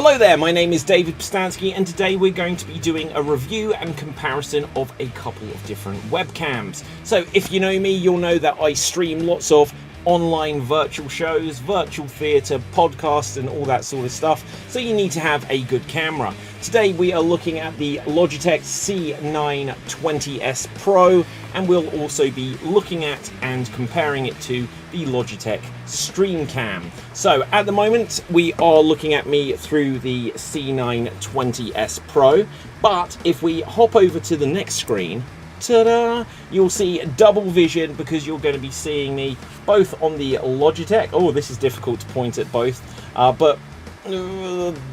Hello there, my name is David Postansky and today we're going to be doing a review and comparison of a couple of different webcams. So if you know me, you'll know that I stream lots of online virtual shows, virtual theatre, podcasts and all that sort of stuff, so you need to have a good camera. Today we are looking at the Logitech C920s Pro, and we'll also be looking at and comparing it to the Logitech Streamcam. So at the moment we are looking at me through the C920s Pro, but if we hop over to the next screen, ta-da! You'll see double vision because you're going to be seeing me both on the Logitech. Oh, this is difficult to point at both, but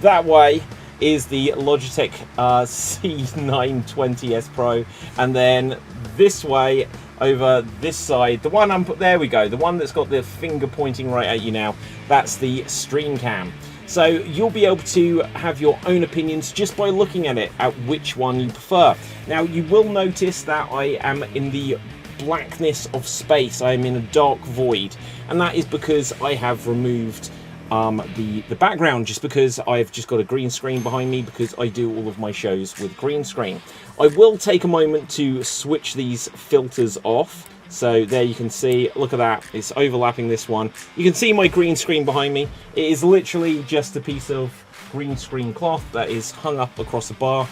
that way is the Logitech C920s Pro, and then this way over this side, the one there we go, the one that's got the finger pointing right at you now, that's the Streamcam. So you'll be able to have your own opinions just by looking at it, at which one you prefer. Now you will notice that I am in the blackness of space. I am in a dark void, and that is because I have removed the background, just because I've just got a green screen behind me because I do all of my shows with green screen. I will take a moment to switch these filters off. So there you can see, look at that, it's overlapping this one. You can see my green screen behind me. It is literally just a piece of green screen cloth that is hung up across a bar,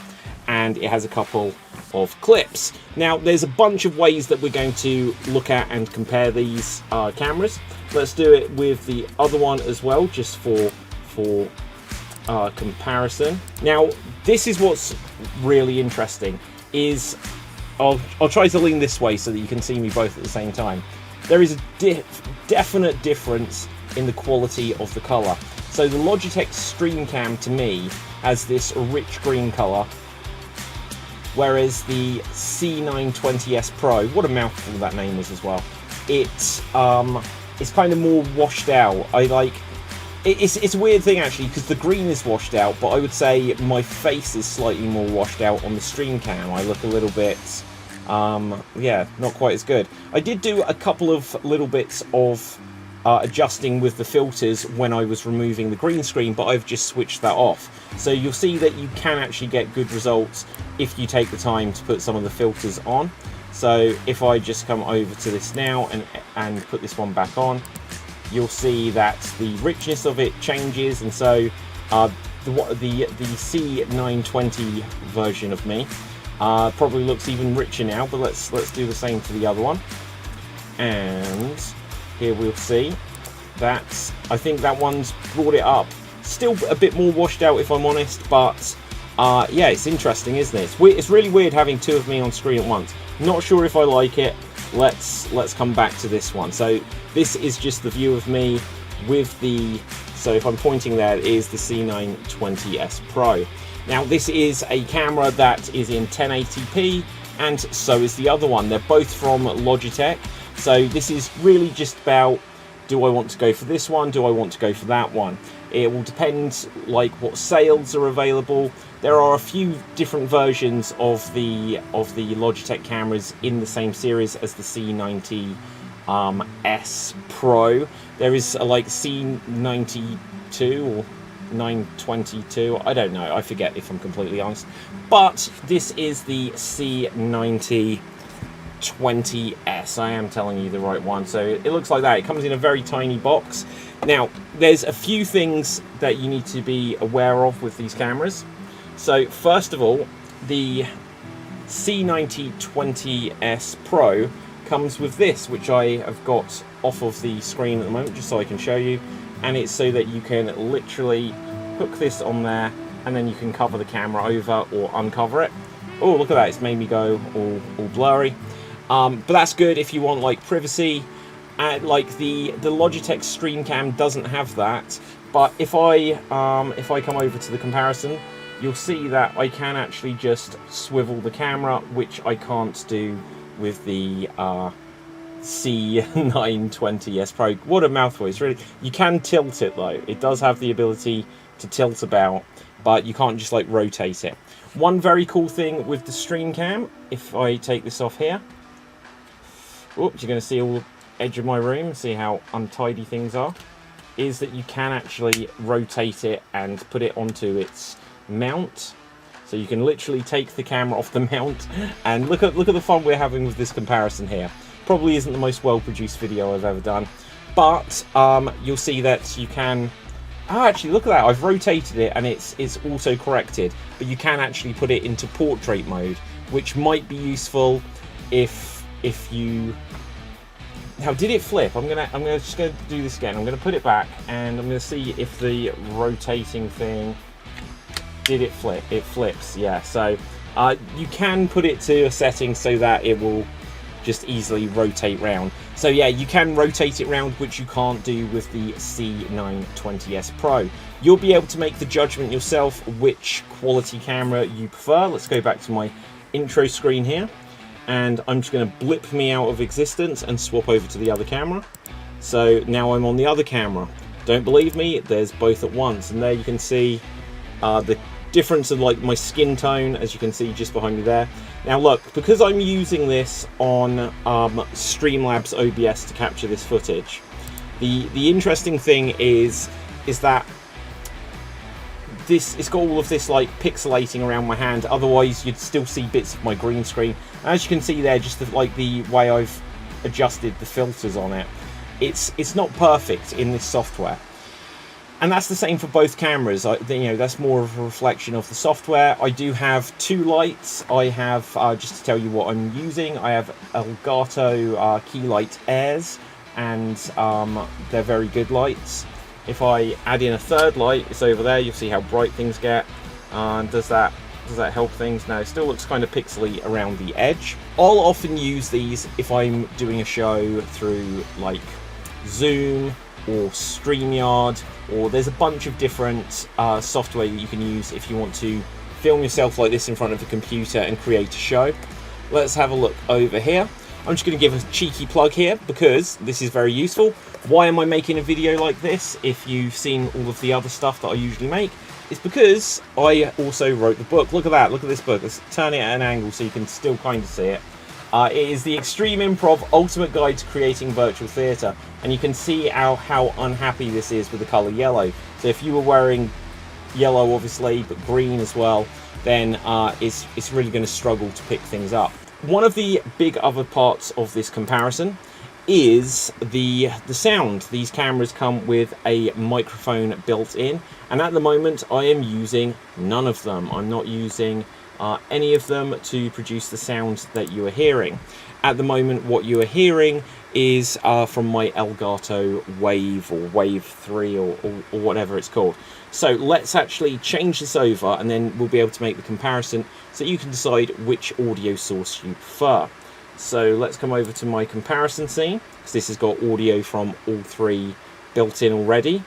and it has a couple of clips. Now there's a bunch of ways that we're going to look at and compare these cameras. Let's do it with the other one as well, just for comparison. Now this is what's really interesting, is I'll try to lean this way so that you can see me both at the same time. There is a definite difference in the quality of the colour. So the Logitech Streamcam to me has this rich green colour, whereas the C920s Pro, what a mouthful that name was as well, it's kind of more washed out. It's a weird thing actually, because the green is washed out, but I would say my face is slightly more washed out on the Streamcam. I look a little bit, yeah, not quite as good. I did do a couple of little bits of adjusting with the filters when I was removing the green screen, but I've just switched that off. So you'll see that you can actually get good results if you take the time to put some of the filters on. So if I just come over to this now and put this one back on, you'll see that the richness of it changes, and so the C920 version of me probably looks even richer now. But let's do the same for the other one, and here we'll see that I think that one's brought it up. Still a bit more washed out if I'm honest, but yeah, it's interesting, isn't it? It's really weird having two of me on screen at once. Not sure if I like it. Let's come back to this one. So this is just the view of me with the, so if I'm pointing there, it is the C920s Pro. Now this is a camera that is in 1080p, and so is the other one. They're both from Logitech. So this is really just about, do I want to go for this one? Do I want to go for that one? It will depend like what sales are available. There are a few different versions of the Logitech cameras in the same series as the C920s Pro. There is a like C92 or 922. I don't know. I forget, if I'm completely honest. But this is the C920s. I am telling you the right one. So it looks like that. It comes in a very tiny box. Now, there's a few things that you need to be aware of with these cameras. So first of all, the C920s Pro comes with this, which I have got off of the screen at the moment just so I can show you, and it's so that you can literally hook this on there and then you can cover the camera over or uncover it. Oh, look at that, it's made me go all blurry, but that's good if you want like privacy. Like the Logitech Streamcam doesn't have that, but if I come over to the comparison, you'll see that I can actually just swivel the camera, which I can't do with the C920s Pro. What a mouthful. It's really, you can tilt it though. It does have the ability to tilt about, but you can't just like rotate it. One very cool thing with the Streamcam, if I take this off here, oops, you're going to see all the edge of my room, see how untidy things are. is that you can actually rotate it and put it onto its mount. So you can literally take the camera off the mount, and look at the fun we're having with this comparison here. Probably isn't the most well-produced video I've ever done, but you'll see that you can. Oh, actually, look at that! I've rotated it, and it's auto-corrected. But you can actually put it into portrait mode, which might be useful if you. Now, did it flip? I'm just gonna do this again. I'm gonna put it back, and I'm gonna see if the rotating thing. Did it flip? It flips, yeah. So you can put it to a setting so that it will just easily rotate round. So yeah, you can rotate it round, which you can't do with the C920s Pro. You'll be able to make the judgment yourself which quality camera you prefer. Let's go back to my intro screen here, and I'm just going to blip me out of existence and swap over to the other camera. So now I'm on the other camera. Don't believe me? There's both at once, and there you can see the difference of like my skin tone, as you can see just behind me there. Now look, because I'm using this on Streamlabs OBS to capture this footage, the interesting thing is that it's got all of this like pixelating around my hand. Otherwise you'd still see bits of my green screen. As you can see there, just the way I've adjusted the filters on it, it's not perfect in this software. And that's the same for both cameras. That's more of a reflection of the software. I do have two lights. I have, just to tell you what I'm using, I have Elgato Key Light Airs, and they're very good lights. If I add in a third light, it's over there, you'll see how bright things get. Does that help things? No, it still looks kind of pixely around the edge. I'll often use these if I'm doing a show through like Zoom or StreamYard, or there's a bunch of different software that you can use if you want to film yourself like this in front of a computer and create a show. Let's have a look over here. I'm just going to give a cheeky plug here because this is very useful. Why am I making a video like this if you've seen all of the other stuff that I usually make? It's because I also wrote the book. Look at that, look at this book. Let's turn it at an angle so you can still kind of see it. It is the Extreme Improv Ultimate Guide to Creating Virtual Theatre, and you can see how unhappy this is with the colour yellow. So if you were wearing yellow obviously, but green as well, then it's really going to struggle to pick things up. One of the big other parts of this comparison is the sound. These cameras come with a microphone built in, and at the moment I am using none of them. I'm not using any of them to produce the sound that you are hearing. At the moment what you are hearing is from my Elgato Wave or Wave 3 or whatever it's called. So let's actually change this over, and then we'll be able to make the comparison so you can decide which audio source you prefer. So let's come over to my comparison scene, because this has got audio from all three built in already.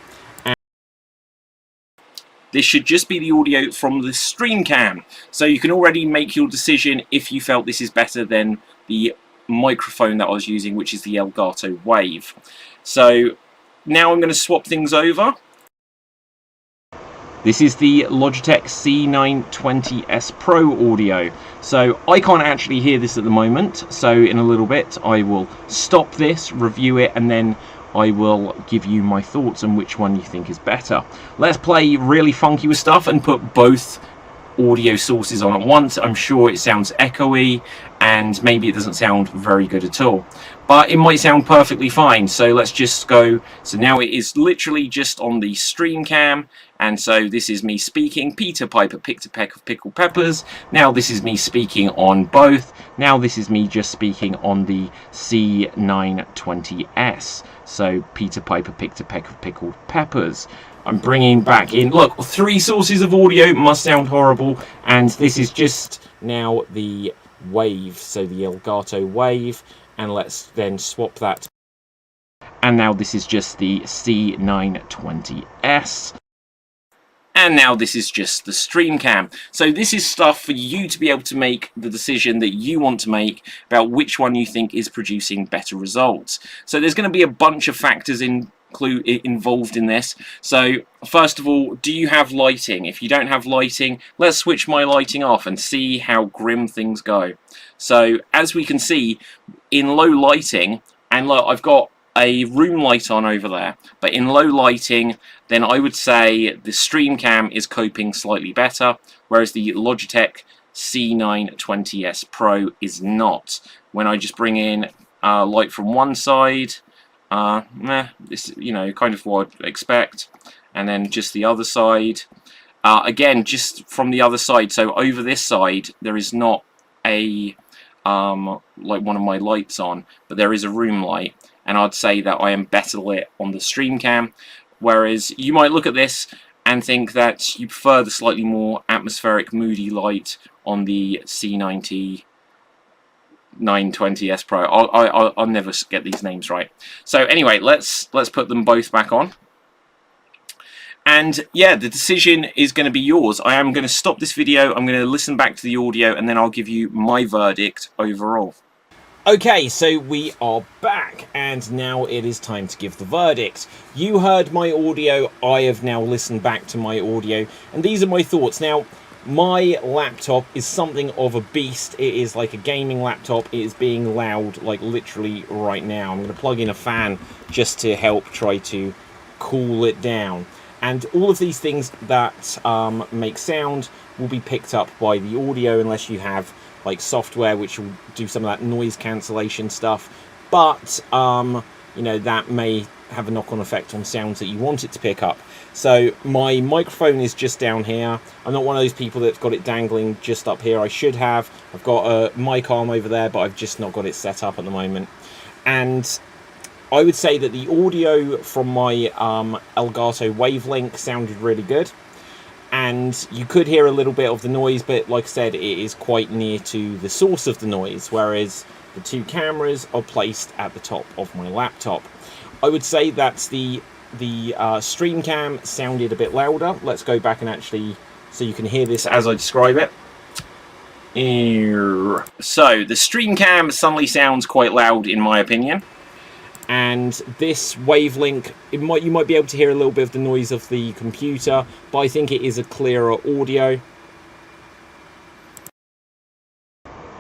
This should just be the audio from the Streamcam, so you can already make your decision if you felt this is better than the microphone that I was using, which is the Elgato Wave. So now I'm going to swap things over. This is the Logitech C920s Pro audio. So I can't actually hear this at the moment, so in a little bit I will stop this, review it, and then I will give you my thoughts on which one you think is better. Let's play really funky with stuff and put both audio sources on at once. I'm sure it sounds echoey and maybe it doesn't sound very good at all, but it might sound perfectly fine. So let's just go. So now it is literally just on the Streamcam, and so this is me speaking. Peter Piper picked a peck of pickled peppers. Now this is me speaking on both. Now this is me just speaking on the C920s. So Peter Piper picked a peck of pickled peppers. I'm bringing back in, look, three sources of audio. Must sound horrible, and this is just now the Wave, so the Elgato Wave, and let's then swap that. And now this is just the C920s. And now this is just the Streamcam. So this is stuff for you to be able to make the decision that you want to make about which one you think is producing better results. So there's going to be a bunch of factors involved in this. So first of all, do you have lighting? If you don't have lighting, let's switch my lighting off and see how grim things go. So as we can see, in low lighting, and look, I've got a room light on over there, but in low lighting, then I would say the Streamcam is coping slightly better, whereas the Logitech C920s Pro is not. When I just bring in light from one side, this, you know, kind of what I'd expect, and then just the other side. Again, just from the other side, so over this side, there is not a like one of my lights on, but there is a room light, and I'd say that I am better lit on the Streamcam, whereas you might look at this and think that you prefer the slightly more atmospheric, moody light on the C920s Pro. I'll never get these names right. So anyway, let's put them both back on. And yeah, the decision is going to be yours. I am going to stop this video, I'm going to listen back to the audio, and then I'll give you my verdict overall. Okay, so we are back, and now it is time to give the verdict. You heard my audio, I have now listened back to my audio, and these are my thoughts. Now, my laptop is something of a beast. It is like a gaming laptop. It is being loud, like literally right now. I'm going to plug in a fan just to help try to cool it down. And all of these things that make sound will be picked up by the audio, unless you have like software which will do some of that noise cancellation stuff. But you know, that may have a knock-on effect on sounds that you want it to pick up. So my microphone is just down here. I'm not one of those people that's got it dangling just up here. I should have. I've got a mic arm over there, but I've just not got it set up at the moment. And I would say that the audio from my Elgato Wavelink sounded really good, and you could hear a little bit of the noise, but like I said, it is quite near to the source of the noise, whereas the two cameras are placed at the top of my laptop. I would say that the Streamcam sounded a bit louder. Let's go back and actually, so you can hear this as I describe it. So the Streamcam suddenly sounds quite loud in my opinion. And this Wavelink, you might be able to hear a little bit of the noise of the computer, but I think it is a clearer audio.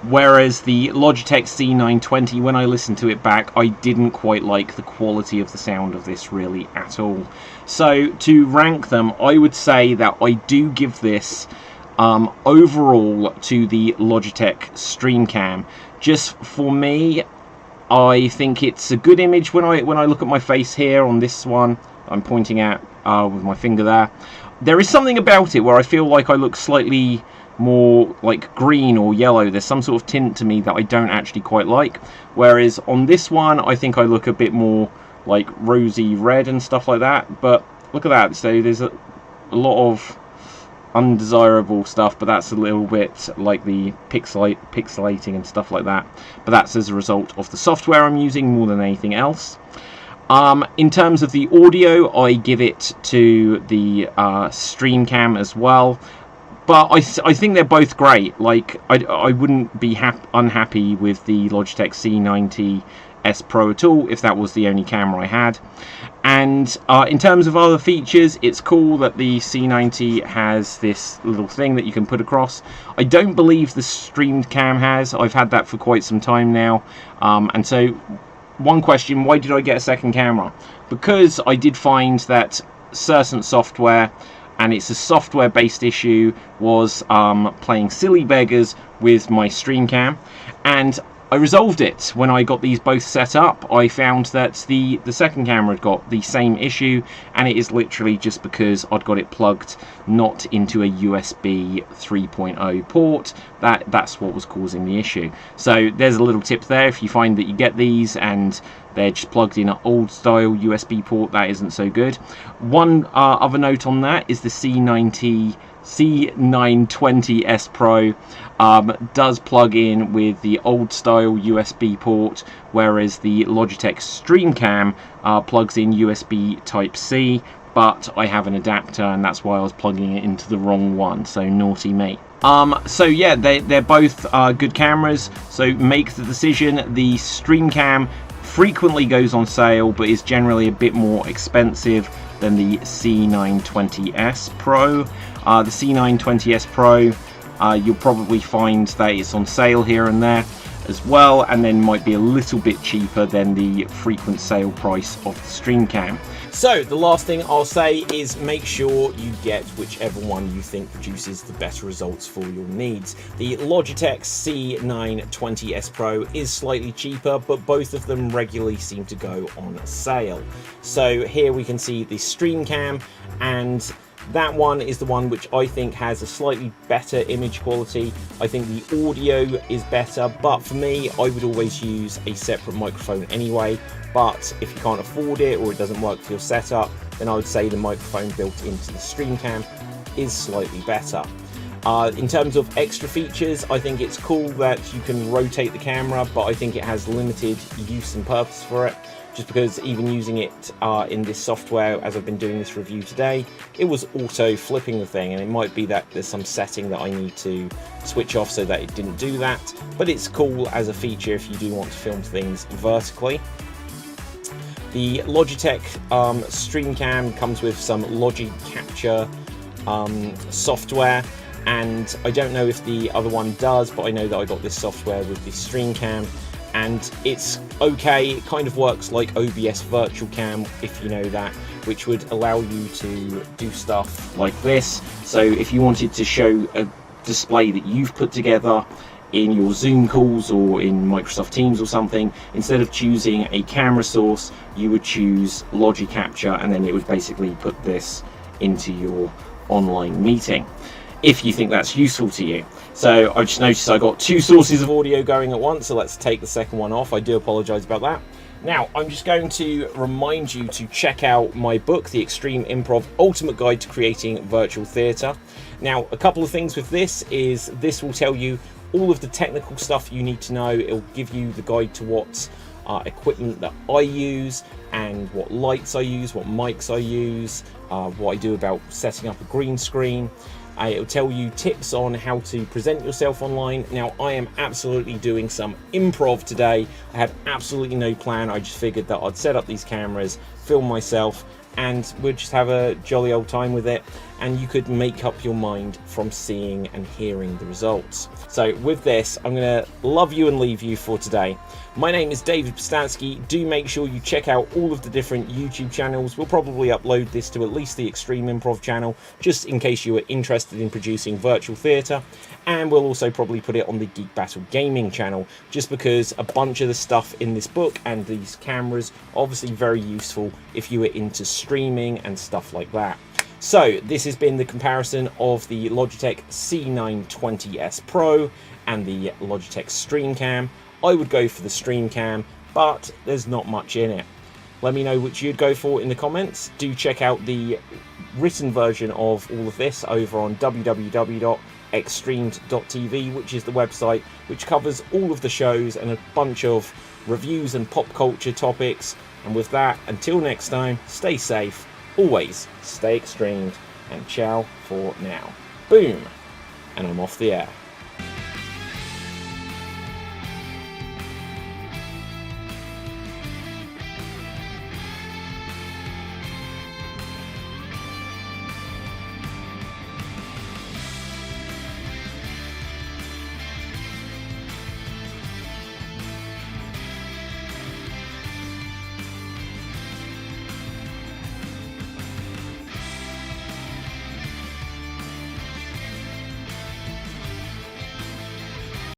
Whereas the Logitech C920, when I listened to it back, I didn't quite like the quality of the sound of this really at all. So to rank them, I would say that I do give this overall to the Logitech Streamcam. Just for me, I think it's a good image when I look at my face here on this one. I'm pointing at with my finger there. There is something about it where I feel like I look slightly more like green or yellow. There's some sort of tint to me that I don't actually quite like. Whereas on this one, I think I look a bit more like rosy red and stuff like that. But look at that. So there's a lot of undesirable stuff, but that's a little bit like the pixelating and stuff like that, but that's as a result of the software I'm using more than anything else. In terms of the audio, I give it to the Streamcam as well, but I think they're both great. Like I wouldn't be unhappy with the Logitech C920s Pro at all if that was the only camera I had. And in terms of other features, it's cool that the C90 has this little thing that you can put across. I don't believe the Streamcam has. I've had that for quite some time now. And so, one question, why did I get a second camera? Because I did find that certain software, and it's a software-based issue, was playing silly beggars with my Streamcam. And I resolved it when I got these both set up. I found that the second camera had got the same issue, and it is literally just because I'd got it plugged not into a USB 3.0 port. That's what was causing the issue. So there's a little tip there. If you find that you get these and they're just plugged in an old style USB port, that isn't so good. One other note on that is the C920s Pro does plug in with the old style USB port, whereas the Logitech Streamcam plugs in USB Type-C, but I have an adapter and that's why I was plugging it into the wrong one, so naughty me. So yeah, they're both good cameras, so make the decision. The Streamcam frequently goes on sale, but is generally a bit more expensive than the C920s Pro. The C920s Pro, you'll probably find that it's on sale here and there. as well, and then might be a little bit cheaper than the frequent sale price of the Streamcam. So the last thing I'll say is make sure you get whichever one you think produces the better results for your needs. The Logitech C920s Pro is slightly cheaper, but both of them regularly seem to go on sale. So here we can see the Streamcam, and that one is the one which I think has a slightly better image quality. I think the audio is better, but for me, I would always use a separate microphone anyway. But if you can't afford it or it doesn't work for your setup, then I would say the microphone built into the Streamcam is slightly better. In terms of extra features, I think it's cool that you can rotate the camera, but I think it has limited use and purpose for it. Just because even using it in this software, as I've been doing this review today, it was auto flipping the thing, and it might be that there's some setting that I need to switch off so that it didn't do that, but it's cool as a feature if you do want to film things vertically. The Logitech Streamcam comes with some Logi capture software, and I don't know if the other one does, but I know that I got this software with the Streamcam, and it's okay. It kind of works like OBS Virtual Cam, if you know that, which would allow you to do stuff like this. So if you wanted to show a display that you've put together in your Zoom calls or in Microsoft Teams or something, instead of choosing a camera source, you would choose Logi Capture, and then it would basically put this into your online meeting, if you think that's useful to you. So I just noticed I got two sources of audio going at once, so let's take the second one off. I do apologize about that. Now, I'm just going to remind you to check out my book, The Extreme Improv Ultimate Guide to Creating Virtual Theatre. Now, a couple of things with this is this will tell you all of the technical stuff you need to know. It'll give you the guide to what equipment that I use and what lights I use, what mics I use, what I do about setting up a green screen. It'll tell you tips on how to present yourself online. Now, I am absolutely doing some improv today. I had absolutely no plan. I just figured that I'd set up these cameras, film myself, and we'd just have a jolly old time with it, and you could make up your mind from seeing and hearing the results. So with this, I'm going to love you and leave you for today. My name is David Postansky. Do make sure you check out all of the different YouTube channels. We'll probably upload this to at least the Extreme Improv channel, just in case you are interested in producing virtual theatre. And we'll also probably put it on the Geek Battle Gaming channel, just because a bunch of the stuff in this book and these cameras are obviously very useful if you are into streaming and stuff like that. So this has been the comparison of the Logitech C920s Pro and the Logitech Streamcam. I would go for the Streamcam, but there's not much in it. Let me know which you'd go for in the comments. Do check out the written version of all of this over on www.extremed.tv, which is the website which covers all of the shows and a bunch of reviews and pop culture topics. And with that, until next time, stay safe, always stay extremed, and ciao for now. Boom! And I'm off the air.